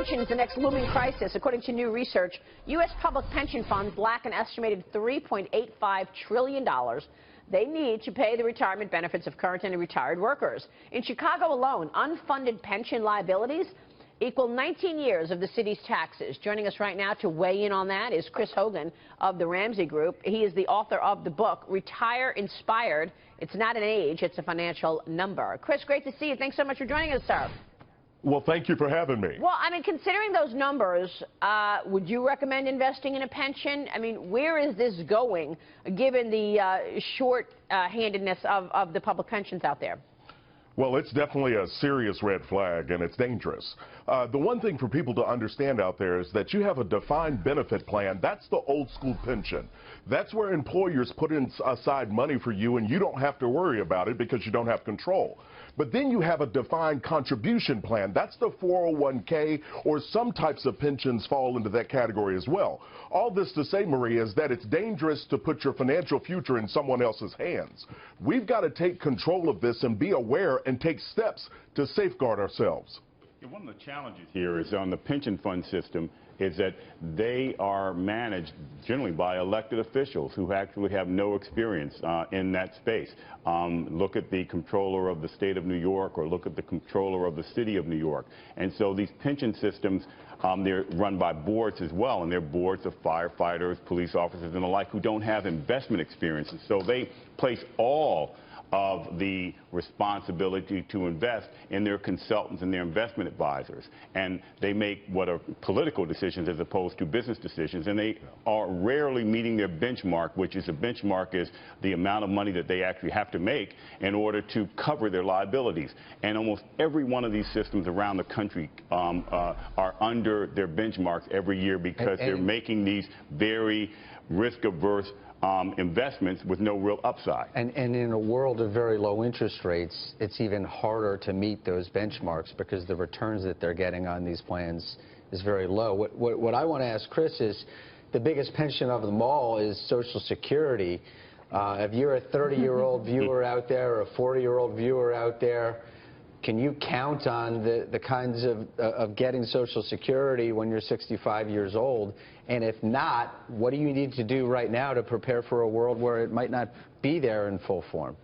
pension is the next looming crisis. According to new research, U.S. public pension funds lack an estimated $3.85 trillion they need to pay the retirement benefits of current and retired workers. In Chicago alone, unfunded pension liabilities equal 19 years of the city's taxes. Joining us right now to weigh in on that is Chris Hogan of the Ramsey Group. He is the author of the book, Retire Inspired. It's not an age, it's a financial number. Chris, great to see you. Thanks so much for joining us, sir. Well, thank you for having me. Well, I mean, considering those numbers, would you recommend investing in a pension? I mean, where is this going, given the short-handedness of the public pensions out there? Well, it's definitely a serious red flag, and it's dangerous. The one thing for people to understand out there is that you have a defined benefit plan. That's the old school pension. That's where employers put aside money for you, and you don't have to worry about it because you don't have control. But then you have a defined contribution plan. That's the 401k, or some types of pensions fall into that category as well. All this to say, Maria, is that it's dangerous to put your financial future in someone else's hands. We've got to take control of this and be aware and take steps to safeguard ourselves. One of the challenges here is on the pension fund system is that they are managed generally by elected officials who actually have no experience in that space. Look at the comptroller of the state of New York, or look at the comptroller of the city of New York. And so these pension systems, they're run by boards as well, and they're boards of firefighters, police officers, and the like who don't have investment experience. And so they place all of the responsibility to invest in their consultants and their investment advisors. And they make what are political decisions as opposed to business decisions, and they are rarely meeting their benchmark, which is, a benchmark is the amount of money that they actually have to make in order to cover their liabilities. And almost every one of these systems around the country are under their benchmarks every year because they're making these very risk-averse investments with no real upside. And in a world of very low interest rates, it's even harder to meet those benchmarks because the returns that they're getting on these plans is very low. What I want to ask Chris is, the biggest pension of them all is Social Security. If you're a 30-year-old viewer out there or a 40-year-old viewer out there, can you count on the kinds of getting Social Security when you're 65 years old? And if not, what do you need to do right now to prepare for a world where it might not be there in full form?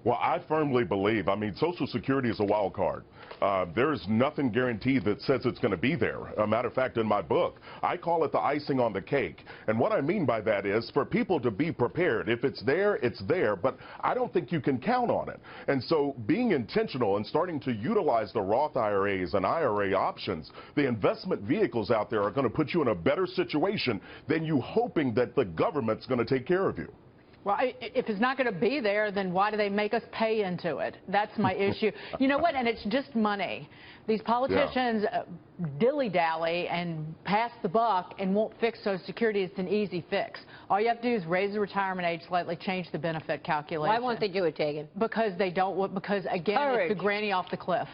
Well, I firmly believe, Social Security is a wild card. There's nothing guaranteed that says it's going to be there. A matter of fact, in my book, I call it the icing on the cake. And what I mean by that is for people to be prepared. If it's there, but I don't think you can count on it. And so being intentional and starting to utilize the Roth IRAs and IRA options, the investment vehicles out there are going to put you in a better situation than you hoping that the government's going to take care of you. Well, if it's not going to be there, then why do they make us pay into it? That's my issue. You know what? And it's just money. These politicians dilly-dally and pass the buck and won't fix Social Security. It's an easy fix. All you have to do is raise the retirement age slightly, change the benefit calculation. Why won't they do it, Hogan? Because they don't. Because again, it's the granny off the cliff.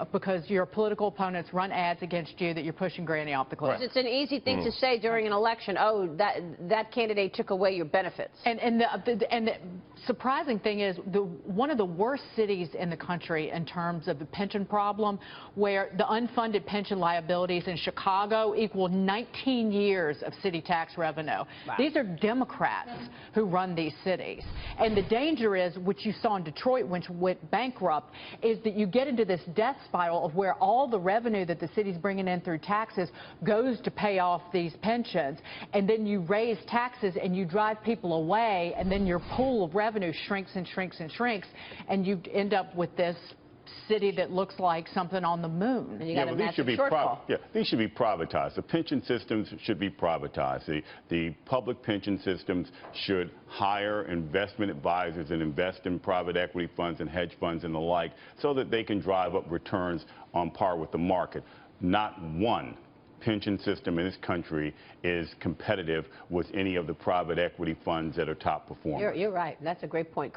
Because your political opponents run ads against you that you're pushing granny off the cliff. It's an easy thing to say during an election. Oh, that candidate took away your benefits. And the surprising thing is, one of the worst cities in the country in terms of the pension problem, where the unfunded pension liabilities in Chicago equal 19 years of city tax revenue. Wow. These are Democrats who run these cities. And the danger is, which you saw in Detroit, which went bankrupt, is that you get into this death spiral of where all the revenue that the city's bringing in through taxes goes to pay off these pensions. And then you raise taxes and you drive people away, and then your pool of revenue shrinks and shrinks and shrinks, and you end up with this city that looks like something on the moon. And you got a massive shortfall. These should be privatized. The pension systems should be privatized. The public pension systems should hire investment advisors and invest in private equity funds and hedge funds and the like, so that they can drive up returns on par with the market. Not one pension system in this country is competitive with any of the private equity funds that are top performers. You're right. That's a great point.